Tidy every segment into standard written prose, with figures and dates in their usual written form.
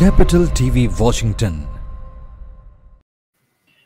Capital TV Washington.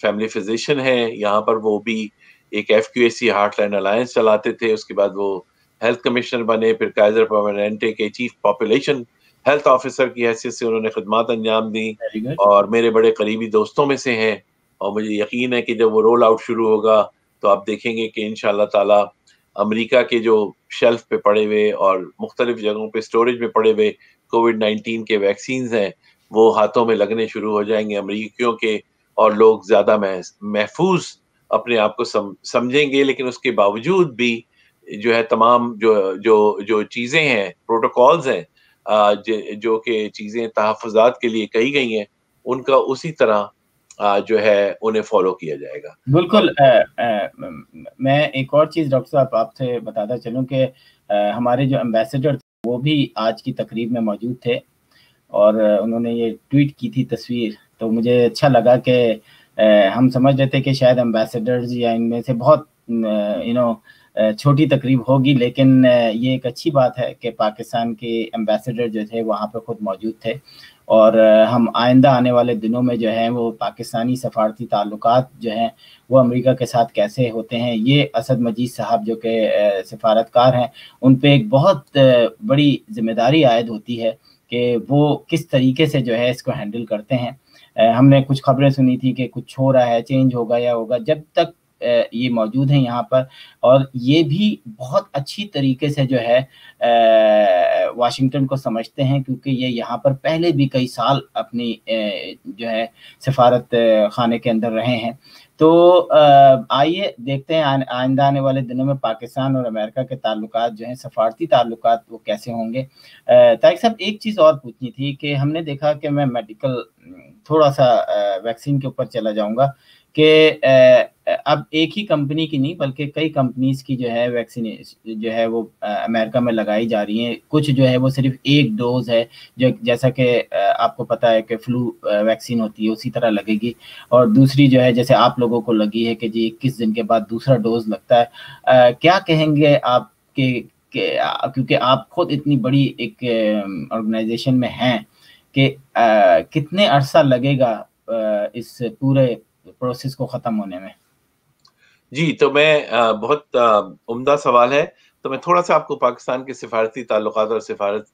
Family physician ہیں یہاں پر, وہ بھی ایک FQAC ہارٹ لائن الائنس چلاتے تھے, اس کے بعد وہ ہیلتھ کمشنر بنے, پھر کائزر پرماننٹے کے چیف پاپولیشن ہیلتھ آفیسر کی حیثیت سے انہوں نے خدمات انجام دی, اور میرے بڑے قریبی دوستوں میں سے ہیں, اور مجھے یقین ہے کہ جب وہ رول آؤٹ شروع ہوگا تو آپ دیکھیں گے کہ انشاءاللہ تعالی امریکہ کے جو شیلف پہ پڑے ہوئے اور مختلف جگہوں پہ اسٹوریج میں پڑے ہوئے کووڈ-19 کے ویکسینز ہیں وہ ہاتھوں میں لگنے شروع ہو جائیں گے امریکیوں کے, اور لوگ زیادہ محفوظ اپنے آپ کو سمجھیں گے. لیکن اس کے باوجود بھی جو ہے تمام جو چیزیں ہیں, پروٹوکالز ہیں, جو کہ چیزیں تحفظات کے لیے کہی گئی ہیں, ان کا اسی طرح جو ہے انہیں فالو کیا جائے گا. بالکل. میں ایک اور چیز ڈاکٹر صاحب آپ سے بتاتا چلوں کہ ہمارے جو ایمبیسڈر تھے وہ بھی آج کی تقریب میں موجود تھے, اور انہوں نے یہ ٹویٹ کی تھی تصویر, تو مجھے اچھا لگا کہ ہم سمجھ رہے تھے کہ شاید ایمبیسڈرز یا ان میں سے بہت چھوٹی تقریب ہوگی, لیکن یہ ایک اچھی بات ہے کہ پاکستان کے ایمبیسڈر جو تھے وہاں پہ خود موجود تھے, اور ہم آئندہ آنے والے دنوں میں جو ہیں وہ پاکستانی سفارتی تعلقات جو ہیں وہ امریکہ کے ساتھ کیسے ہوتے ہیں, یہ اسد مجید صاحب جو کہ سفارتکار ہیں ان پہ ایک بہت بڑی ذمہ داری عائد ہوتی ہے کہ وہ کس طریقے سے جو ہے اس کو ہینڈل کرتے ہیں. ہم نے کچھ خبریں سنی تھی کہ کچھ ہو رہا ہے, چینج ہوگا یا ہوگا, جب تک یہ موجود ہیں یہاں پر, اور یہ بھی بہت اچھی طریقے سے جو ہے واشنگٹن کو سمجھتے ہیں, کیونکہ یہ یہاں پر پہلے بھی کئی سال اپنی جو ہے سفارت خانے کے اندر رہے ہیں. تو آئیے دیکھتے ہیں آئندہ آنے والے دنوں میں پاکستان اور امریکہ کے تعلقات جو ہیں سفارتی تعلقات وہ کیسے ہوں گے. طارق صاحب ایک چیز اور پوچھنی تھی کہ ہم نے دیکھا کہ میں میڈیکل تھوڑا سا ویکسین کے اوپر چلا جاؤں گا کہ اب ایک ہی کمپنی کی نہیں بلکہ کئی کمپنیز کی جو ہے ویکسین جو ہے وہ امریکہ میں لگائی جا رہی ہیں. کچھ جو ہے وہ صرف ایک ڈوز ہے, جو جیسا کہ آپ کو پتہ ہے کہ فلو ویکسین ہوتی ہے اسی طرح لگے گی, اور دوسری جو ہے جیسے آپ لوگوں کو لگی ہے کہ جی 21 دن کے بعد دوسرا ڈوز لگتا ہے. کیا کہیں گے آپ کے کیونکہ آپ خود اتنی بڑی ایک آرگنائزیشن میں ہیں کہ کتنے عرصہ لگے گا اس پورے پروسیس کو ختم ہونے میں؟ جی تو میں بہت عمدہ سوال ہے, تو میں تھوڑا سا آپ کو پاکستان کے سفارتی تعلقات اور سفارت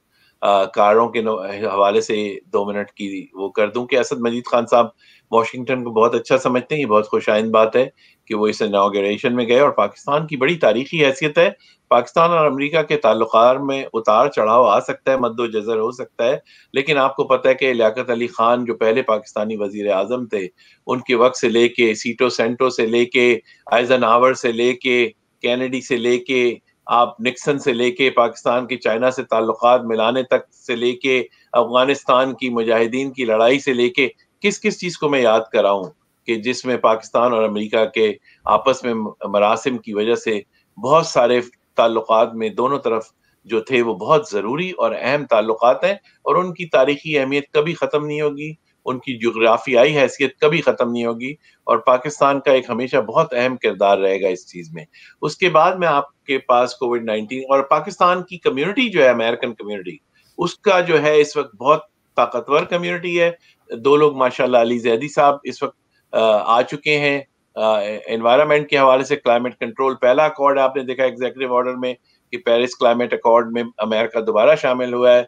کاروں کے حوالے سے 2 منٹ کی وہ کر دوں کہ اسد مجید خان صاحب واشنگٹن کو بہت اچھا سمجھتے ہیں. یہ بہت خوش آئند بات ہے کہ وہ اس اناگوریشن میں گئے, اور پاکستان کی بڑی تاریخی حیثیت ہے. پاکستان اور امریکہ کے تعلقات میں اتار چڑھاؤ آ سکتا ہے, مد و جزر ہو سکتا ہے, لیکن آپ کو پتہ ہے کہ لیاقت علی خان جو پہلے پاکستانی وزیر اعظم تھے, ان کے وقت سے لے کے سیٹو سینٹو سے لے کے آئزن ہاور سے لے کے کینیڈی سے لے کے آپ نکسن سے لے کے پاکستان کے چائنا سے تعلقات ملانے تک سے لے کے افغانستان کی مجاہدین کی لڑائی سے لے کے کس چیز کو میں یاد کراؤں کہ جس میں پاکستان اور امریکہ کے آپس میں مراسم کی وجہ سے بہت سارے تعلقات میں دونوں طرف جو تھے وہ بہت ضروری اور اہم تعلقات ہیں, اور ان کی تاریخی اہمیت کبھی ختم نہیں ہوگی, ان کی جغرافیائی حیثیت کبھی ختم نہیں ہوگی, اور پاکستان کا ایک ہمیشہ بہت اہم کردار رہے گا اس چیز میں. اس کے بعد میں آپ کے پاس کووڈ-19 اور پاکستان کی کمیونٹی جو ہے امریکن کمیونٹی, اس کا جو ہے اس وقت بہت طاقتور کمیونٹی ہے. 2 لوگ ماشاءاللہ, علی زیدی صاحب اس وقت آ چکے ہیں انوائرمنٹ کے حوالے سے. کلائمیٹ کنٹرول پہلا اکارڈ آپ نے دیکھا ایگزیکٹو آرڈر میں کہ پیرس کلائمیٹ اکارڈ میں امریکہ دوبارہ شامل ہوا ہے,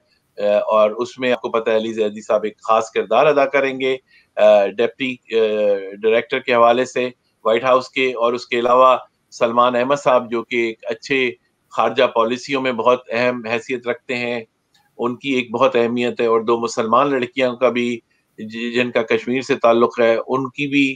اور اس میں آپ کو پتہ ہے علی زیدی صاحب ایک خاص کردار ادا کریں گے ڈپٹی ڈائریکٹر کے حوالے سے وائٹ ہاؤس کے, اور اس کے علاوہ سلمان احمد صاحب جو کہ ایک اچھے خارجہ پالیسیوں میں بہت اہم حیثیت رکھتے ہیں, ان کی ایک بہت اہمیت ہے. اور 2 مسلمان لڑکیاں کا بھی جن کا کشمیر سے تعلق ہے, ان کی بھی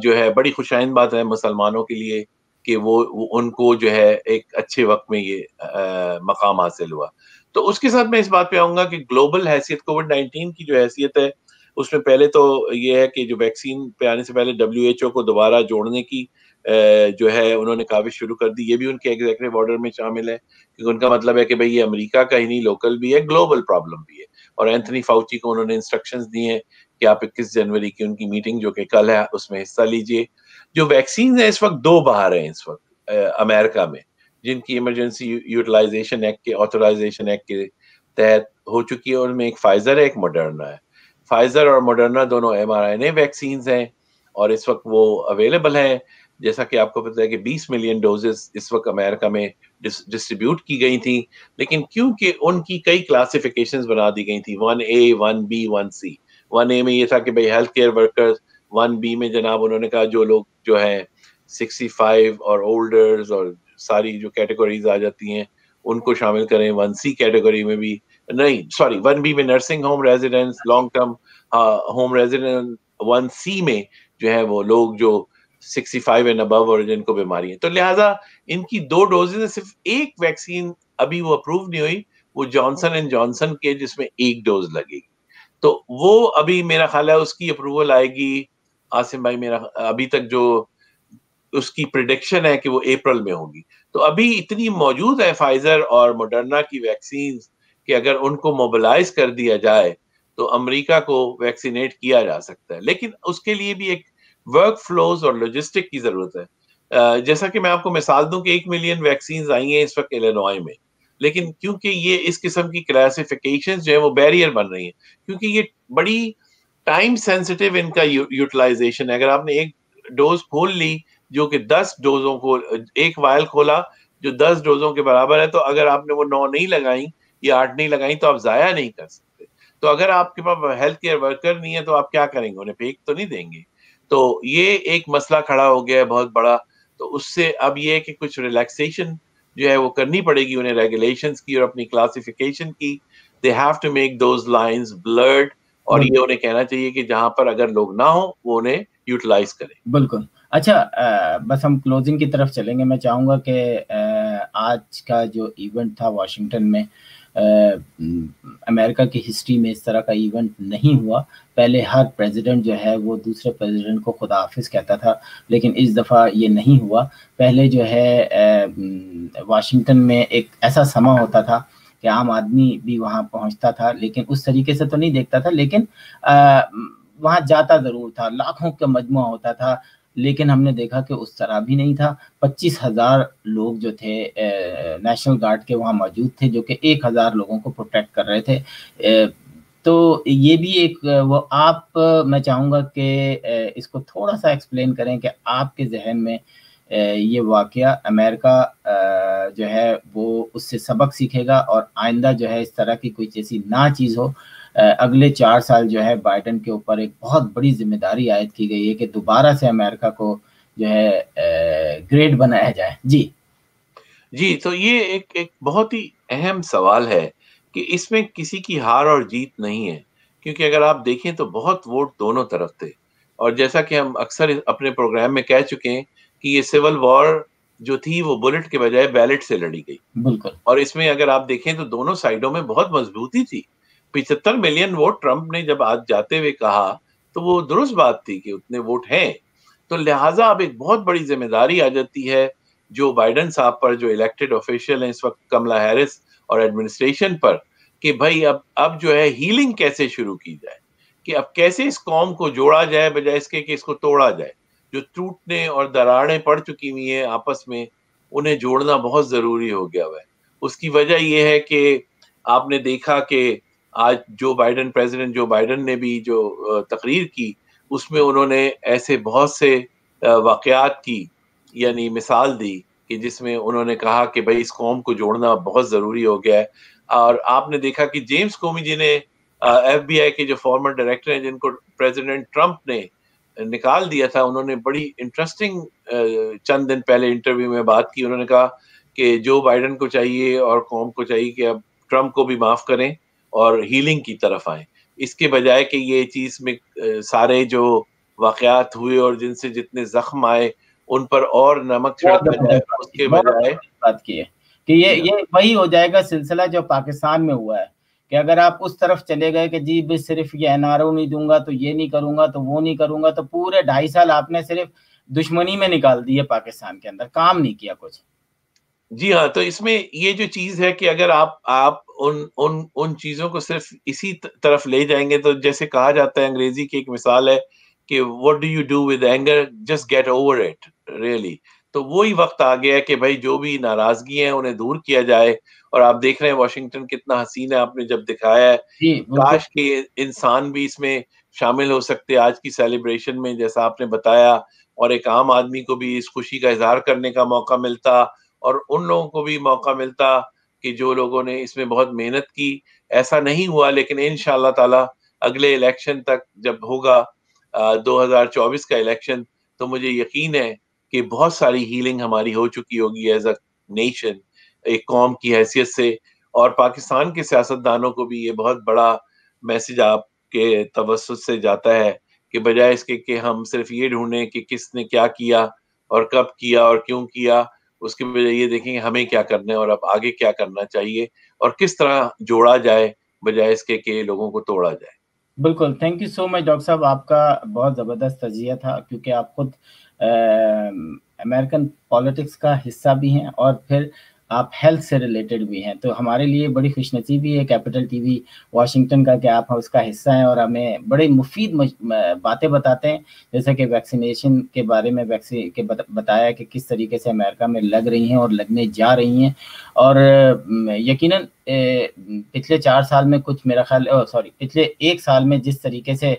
جو ہے بڑی خوشائند بات ہے مسلمانوں کے لیے کہ وہ ان کو جو ہے ایک اچھے وقت میں یہ مقام حاصل ہوا. تو اس کے ساتھ میں اس بات پہ آؤں گا کہ گلوبل حیثیت کووڈ-19 کی جو حیثیت ہے اس میں پہلے تو یہ ہے کہ جو ویکسین پہ آنے سے پہلے WHO کو دوبارہ جوڑنے کی جو ہے انہوں نے کاوش شروع کر دی. یہ بھی ان کے ایگزیکٹو آرڈر میں شامل ہے, کیونکہ ان کا مطلب ہے کہ بھئی یہ امریکہ کا ہی نہیں, لوکل بھی ہے, گلوبل پرابلم بھی ہے. اور اینتھنی فاؤچی کو انہوں نے انسٹرکشنز دی ہیں کہ آپ 21 جنوری کی ان کی میٹنگ جو کہ کل ہے اس میں حصہ لیجئے. جو ویکسین ہیں اس وقت 2 باہر ہیں اس وقت امریکہ میں, جن کی ایمرجنسی یوٹیلائزیشن ایکٹ کے آتھورائزیشن ایکٹ کے تحت ہو چکی ہے, اور ان میں ایک فائزر ہے ایک موڈرنا ہے. فائزر اور موڈرنا دونوں mRNA ویکسینز ہیں, اور اس وقت وہ اویلیبل ہیں. جیسا کہ آپ کو پتہ ہے کہ 20 ملین ڈوزز اس وقت امریکہ میں ڈسٹریبیوٹ کی گئی تھیں, لیکن کیونکہ ان کی کئی کلاسیفیکیشنز بنا دی گئی تھیں, 1A 1B 1C. 1A میں یہ تھا کہ بھئی ہیلتھ کیئر ورکرز, 1B میں جناب انہوں نے کہا جو لوگ جو ہیں 65 اور اولڈرز اور ساری جو کیٹیگریز آ جاتی ہیں ان کو شامل کریں. 1C کیٹیگری میں بھی نہیں, سوری 1B میں nursing home residents, long term home resident. 1C میں جو ہے وہ لوگ جو 65 اینڈ ابو اور جن کو بیماری ہے. تو لہٰذا ان کی 2 ڈوزز, صرف ایک ویکسین ابھی وہ اپروو نہیں ہوئی, وہ جانسن اینڈ جانسن کے جس میں 1 ڈوز لگے گی. تو وہ ابھی میرا خیال ہے اس کی اپروول آئے گی عاصم بھائی, میرا ابھی تک جو اس کی پریڈکشن ہے کہ وہ اپریل میں ہوگی. تو ابھی اتنی موجود ہے فائزر اور موڈرنا کی ویکسینز کہ اگر ان کو موبلائز کر دیا جائے تو امریکہ کو ویکسینیٹ کیا جا سکتا ہے, لیکن اس کے لیے بھی ایک ورک فلوز اور لاجسٹک کی ضرورت ہے. جیسا کہ میں آپ کو مثال دوں کہ 1 ملین ویکسینز آئی ہیں اس وقت الینوائے میں, لیکن کیونکہ یہ اس قسم کی کلاسیفیکیشن جو ہے وہ بیریئر بن رہی ہیں, کیونکہ یہ بڑی ٹائم سینسٹیو ان کا یوٹیلائزیشن ہے. اگر آپ نے ایک ڈوز کھول لی جو کہ 10 ڈوزوں کو, ایک وائل کھولا جو 10 ڈوزوں کے برابر ہے, تو اگر آپ نے وہ 9 نہیں لگائیں یا 8 نہیں لگائیں تو آپ ضائع نہیں کر سکتے. تو اگر آپ کے پاس ہیلتھ کیئر ورکر نہیں ہے تو آپ کیا کریں گے, انہیں پھینک تو نہیں دیں گے. تو یہ ایک مسئلہ کھڑا ہو گیا ہے بہت بڑا. تو اس سے اب یہ ہے کہ کچھ ریلیکسیشن جو ہے وہ کرنی پڑے گی انہیں, ریگولیشنز کی اور اپنی کلاسیفیکیشن کی. They have to make those lines blurred, اور یہ انہیں کہنا چاہیے کہ جہاں پر اگر لوگ نہ ہوں وہ انہیں یوٹیلائز کریں. بالکل. اچھا, بس ہم کلوزنگ کی طرف چلیں گے. میں چاہوں گا کہ آج کا جو ایونٹ تھا واشنگٹن میں, امریکہ کی ہسٹری میں اس طرح کا ایونٹ نہیں ہوا. پہلے ہر پریزیڈنٹ جو ہے وہ دوسرے پریزیڈنٹ کو خدا حافظ کہتا تھا, لیکن اس دفعہ یہ نہیں ہوا. پہلے جو ہے واشنگٹن میں ایک ایسا سما ہوتا تھا کہ عام آدمی بھی وہاں پہنچتا تھا, لیکن اس طریقے سے تو نہیں دیکھتا تھا, لیکن وہاں جاتا ضرور تھا. لاکھوں کا مجموعہ ہوتا تھا, لیکن ہم نے دیکھا کہ اس طرح بھی نہیں تھا. 25,000 لوگ جو تھے نیشنل گارڈ کے وہاں موجود تھے, جو کہ 1,000 لوگوں کو پروٹیکٹ کر رہے تھے. تو یہ بھی ایک وہ آپ, میں چاہوں گا کہ اس کو تھوڑا سا ایکسپلین کریں کہ آپ کے ذہن میں یہ واقعہ امریکہ جو ہے وہ اس سے سبق سیکھے گا, اور آئندہ جو ہے اس طرح کی کوئی ایسی نہ چیز ہو. اگلے 4 سال جو ہے بائیڈن کے اوپر ایک بہت بڑی ذمہ داری عائد کی گئی ہے کہ دوبارہ سے امریکہ کو جو ہے گریٹ بنایا جائے. جی, تو یہ ایک بہت ہی اہم سوال ہے کہ اس میں کسی کی ہار اور جیت نہیں ہے, کیونکہ اگر آپ دیکھیں تو بہت ووٹ دونوں طرف تھے. اور جیسا کہ ہم اکثر اپنے پروگرام میں کہہ چکے ہیں کہ یہ سول وار جو تھی وہ بلٹ کے بجائے بیلٹ سے لڑی گئی. بالکل. اور اس میں اگر آپ دیکھیں تو دونوں سائڈوں میں بہت مضبوطی تھی. 75 ملین ووٹ ٹرمپ نے جب آج جاتے ہوئے کہا تو وہ درست بات تھی کہ اتنے ووٹ ہیں. تو لہٰذا اب ایک بہت بڑی ذمہ داری آ جاتی ہے جو بائیڈن صاحب پر, جو الیکٹڈ آفیشیل ہیں اس وقت, کملا ہیرس اور ایڈمنسٹریشن پر, کہ بھائی اب جو ہے ہیلنگ کیسے شروع کی جائے, کہ اب کیسے اس قوم کو جوڑا جائے بجائے اس کے کہ اس کو توڑا جائے. جو ٹوٹنے اور دراڑیں پڑ چکی ہوئی ہیں آپس میں, انہیں جوڑنا بہت ضروری ہو گیا ہے. اس کی وجہ یہ ہے کہ آپ نے دیکھا کہ آج پریزیڈنٹ جو بائیڈن نے بھی جو تقریر کی, اس میں انہوں نے ایسے بہت سے واقعات کی یعنی مثال دی کہ جس میں انہوں نے کہا کہ بھئی اس قوم کو جوڑنا بہت ضروری ہو گیا ہے. اور آپ نے دیکھا کہ جیمز کومی جنہیں ایف بی آئی کے جو فارمر ڈائریکٹر ہیں, جن کو پریزیڈنٹ ٹرمپ نے نکال دیا تھا, انہوں نے بڑی انٹرسٹنگ چند دن پہلے انٹرویو میں بات کی. انہوں نے کہا کہ جو بائیڈن کو چاہیے اور قوم کو چاہیے کہ اب ٹرمپ کو بھی معاف کریں اور ہیلنگ کی طرف آئیں, اس کے بجائے کہ یہ چیز میں سارے جو واقعات ہوئے اور جن سے جتنے زخم آئے ان پر اور نمک چھڑکا جائے, اس کے بجائے بات کی ہے کہ یہ وہی ہو جائے گا سلسلہ جو پاکستان میں ہوا ہے کہ اگر آپ اس طرف چلے گئے کہ جی بس صرف یہ NRO نہیں دوں گا تو یہ نہیں کروں گا تو وہ نہیں کروں گا, تو پورے 2.5 سال آپ نے صرف دشمنی میں نکال دی ہے پاکستان کے اندر, کام نہیں کیا کچھ. جی ہاں, تو اس میں یہ جو چیز ہے کہ اگر آپ ان چیزوں کو صرف اسی طرف لے جائیں گے, تو جیسے کہا جاتا ہے, انگریزی کی ایک مثال ہے کہ what do you do with anger, just get over it really. تو وہی وقت آ گیا ہے کہ بھائی جو بھی ناراضگی ہیں انہیں دور کیا جائے. اور آپ دیکھ رہے ہیں واشنگٹن کتنا حسین ہے, آپ نے جب دکھایا ہے. جی بالکل. کاش کہ انسان بھی اس میں شامل ہو سکتے آج کی سیلیبریشن میں, جیسا آپ نے بتایا, اور ایک عام آدمی کو بھی اس خوشی کا اظہار کرنے کا موقع ملتا, اور ان لوگوں کو بھی موقع ملتا کہ جو لوگوں نے اس میں بہت محنت کی. ایسا نہیں ہوا, لیکن انشاءاللہ تعالی اگلے الیکشن تک جب ہوگا 2024 کا الیکشن, تو مجھے یقین ہے کہ بہت ساری ہیلنگ ہماری ہو چکی ہوگی ایز اے نیشن, ایک قوم کی حیثیت سے. اور پاکستان کے سیاستدانوں کو بھی یہ بہت بڑا میسج آپ کے توسط سے جاتا ہے کہ بجائے اس کے کہ ہم صرف یہ ڈھونڈیں کہ کس نے کیا کیا اور کب کیا اور کیوں کیا, اس کے بجائے یہ دیکھیں کہ ہمیں کیا کرنا ہے اور اب آگے کیا کرنا چاہیے اور کس طرح جوڑا جائے بجائے اس کے کہ لوگوں کو توڑا جائے. بالکل. Thank you so much doctor صاحب, آپ کا بہت زبردست تجزیہ تھا, کیونکہ آپ خود امریکن پالیٹکس کا حصہ بھی ہیں اور پھر آپ ہیلتھ سے ریلیٹڈ بھی ہیں. تو ہمارے لیے بڑی خوش نصیبی ہے کیپٹل ٹی وی واشنگٹن کا کہ آپ اس کا حصہ ہیں اور ہمیں بڑے مفید باتیں بتاتے ہیں, جیسے کہ ویکسینیشن کے بارے میں بتایا کہ کس طریقے سے امریکہ میں لگ رہی ہیں اور لگنے جا رہی ہیں. اور یقیناً پچھلے 4 سال میں کچھ میرا خیال پچھلے 1 سال میں جس طریقے سے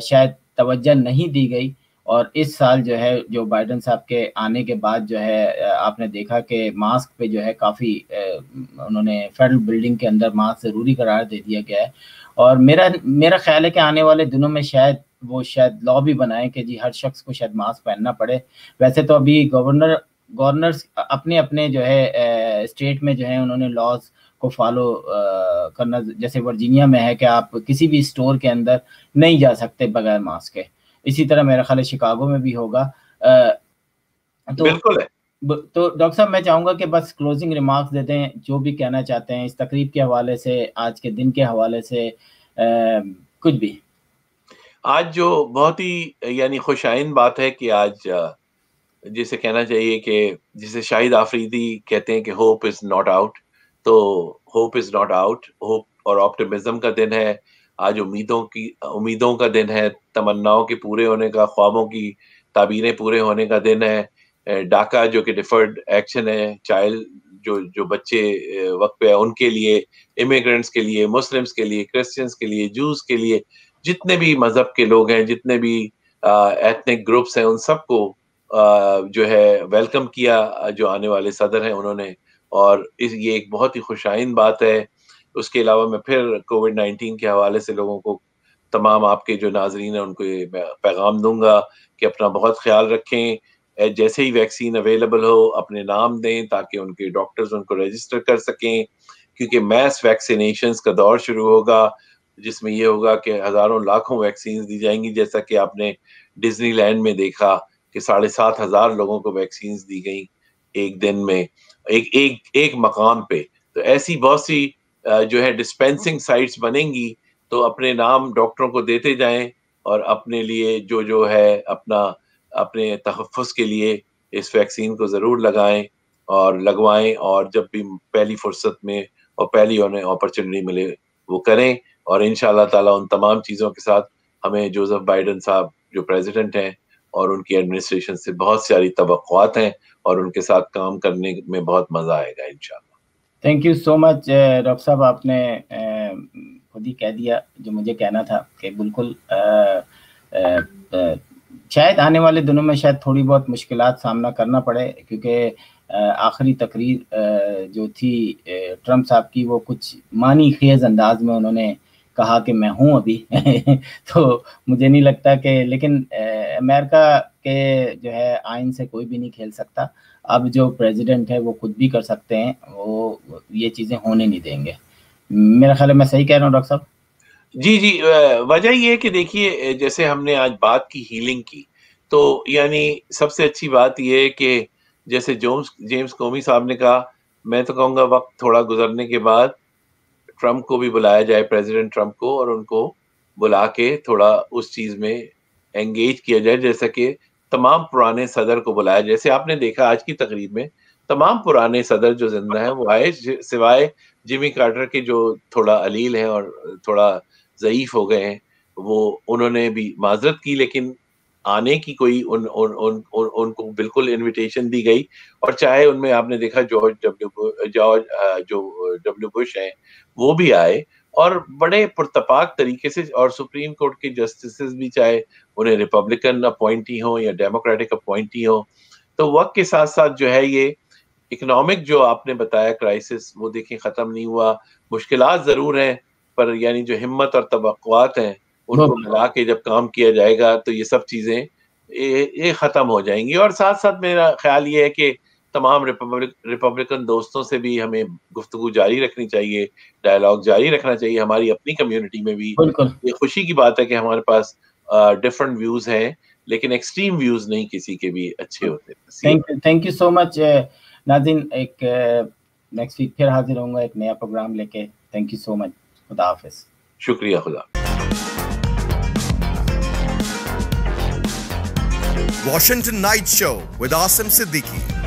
شاید توجہ نہیں دی گئی, اور اس سال جو ہے جو بائیڈن صاحب کے آنے کے بعد جو ہے آپ نے دیکھا کہ ماسک پہ جو ہے کافی انہوں نے فیڈرل بلڈنگ کے اندر ماسک ضروری قرار دے دیا گیا ہے. اور میرا خیال ہے کہ آنے والے دنوں میں شاید لا بھی بنائیں کہ جی ہر شخص کو شاید ماسک پہننا پڑے. ویسے تو ابھی گورنرز اپنے جو ہے اسٹیٹ میں جو ہے انہوں نے لاز کو فالو کرنا, جیسے ورجینیا میں ہے کہ آپ کسی بھی اسٹور کے اندر نہیں جا سکتے بغیر ماسک کے. اسی طرح میرا خیال ہے شکاگو میں بھی ہوگا. بالکل ہے. تو ڈاکٹر صاحب میں چاہوں گا کہ بس کلوزنگ ریمارکس دے دیں, جو بھی کہنا چاہتے ہیں اس تقریب کے حوالے سے, آج کے دن کے حوالے سے, کچھ بھی. آج جو بہت ہی یعنی خوش آئند بات ہے کہ آج جسے کہنا چاہیے کہ جسے شاہد آفریدی کہتے ہیں کہ ہوپ از ناٹ آؤٹ, تو hope is not out, hope اور آپٹیمزم کا دن ہے آج. امیدوں کا دن ہے, تمناؤں کے پورے ہونے کا, خوابوں کی تعبیریں پورے ہونے کا دن ہے. ڈاکا جو کہ ڈیفرڈ ایکشن ہے, چائلڈ جو بچے وقت پہ ہے ان کے لیے, امیگرینٹس کے لیے, مسلمس کے لیے, کرسچنس کے لیے, جوز کے لیے, جتنے بھی مذہب کے لوگ ہیں, جتنے بھی ایتھنک گروپس ہیں, ان سب کو جو ہے ویلکم کیا جو آنے والے صدر ہیں انہوں نے. اور یہ ایک بہت ہی خوش آئند بات ہے. اس کے علاوہ میں پھر کووڈ-19 کے حوالے سے لوگوں کو, تمام آپ کے جو ناظرین ہیں ان کو یہ پیغام دوں گا کہ اپنا بہت خیال رکھیں. جیسے ہی ویکسین اویلیبل ہو اپنے نام دیں تاکہ ان کے ڈاکٹرز ان کو رجسٹر کر سکیں, کیونکہ میس ویکسینیشنز کا دور شروع ہوگا جس میں یہ ہوگا کہ ہزاروں لاکھوں ویکسینز دی جائیں گی, جیسا کہ آپ نے ڈزنی لینڈ میں دیکھا کہ 7,500 لوگوں کو ویکسینز دی گئیں ایک دن میں, ایک مقام پہ. تو ایسی بہت سی جو ہے ڈسپینسنگ سائٹس بنیں گی, تو اپنے نام ڈاکٹروں کو دیتے جائیں اور اپنے لیے جو ہے اپنے تحفظ کے لیے اس ویکسین کو ضرور لگائیں اور لگوائیں, اور جب بھی پہلی فرصت میں اور پہلی انہیں اپرچونٹی ملے وہ کریں. اور انشاءاللہ تعالیٰ ان تمام چیزوں کے ساتھ ہمیں جوزف بائیڈن صاحب جو پریزیڈنٹ ہیں اور ان کی ایڈمنسٹریشن سے بہت ساری توقعات ہیں, اور ان کے ساتھ کام کرنے میں بہت مزہ آئے گا انشاءاللہ. Thank you so much doctor صاحب, آپ نے خود ہی کہہ دیا جو مجھے کہنا تھا کہ بالکل شاید آنے والے دنوں میں شاید تھوڑی بہت مشکلات سامنا کرنا پڑے, کیونکہ آخری تقریر جو تھی ٹرمپ صاحب کی وہ کچھ معنی خیز انداز میں انہوں نے کہا کہ میں ہوں ابھی تو مجھے نہیں لگتا کہ, لیکن امریکہ کے جو ہے آئین سے کوئی بھی نہیں کھیل سکتا. اب جو پریزیڈنٹ ہے وہ خود بھی کر سکتے ہیں, وہ یہ چیزیں ہونے نہیں دیں گے. میرا خیال ہے میں صحیح کہہ رہا ہوں ڈاکٹر صاحب؟ جی, وجہ یہ ہے کہ دیکھیے جیسے ہم نے آج بات کی ہیلنگ کی, تو یعنی سب سے اچھی بات یہ ہے کہ جیسے جیمز کومی صاحب نے کہا, میں تو کہوں گا وقت تھوڑا گزرنے کے بعد ٹرمپ کو بھی بلایا جائے, پریزیڈنٹ ٹرمپ کو, اور ان کو بلا کے تھوڑا اس چیز میں انگیج کیا جائے, جیسا کہ تمام پرانے صدر کو بلایا. جیسے آپ نے دیکھا آج کی تقریب میں تمام پرانے صدر جو زندہ ہیں وہ آئے, سوائے جمی کارٹر کے جو تھوڑا علیل ہیں اور تھوڑا ضعیف ہو گئے ہیں, وہ انہوں نے بھی معذرت کی, لیکن آنے کی کوئی ان کو بالکل انویٹیشن دی گئی، اور چاہے ان میں آپ نے دیکھا جارج ڈبلیو بش ہیں وہ بھی آئے اور بڑے پرتپاک طریقے سے، اور سپریم کورٹ کے جسٹسز بھی چاہے انہیں ریپبلکن اپوائنٹی ہوں یا ڈیموکریٹک اپوائنٹی ہوں، تو وقت کے ساتھ ساتھ جو ہے یہ اکنامک جو آپ نے بتایا کرائسس، وہ دیکھیں ختم نہیں ہوا، مشکلات ضرور ہیں، پر یعنی جو ہمت اور توقعات ہیں ان کو ملا کے جب کام کیا جائے گا تو یہ سب چیزیں یہ ختم ہو جائیں گی. اور ساتھ ساتھ میرا خیال یہ ہے کہ تمام ریپبلکن دوستوں سے بھی ہمیں گفتگو جاری رکھنی چاہیے، ڈائلاگ جاری رکھنا چاہیے. ہماری اپنی کمیونٹی میں بھی یہ خوشی کی بات ہے کہ ہمارے پاس ڈفرنٹ ویوز ہیں، لیکن ایکسٹریم ویوز نہیں کسی کے بھی اچھے ہوتے. تھینک یو سو مچ ناظرین. ایک نیکسٹ ویک پھر حاضر ہوں گا ایک نیا پروگرام لے کے. تھینک یو سو مچ. خدا حافظ. شکریہ. خدا. Washington Night Show with Asim Siddiqui.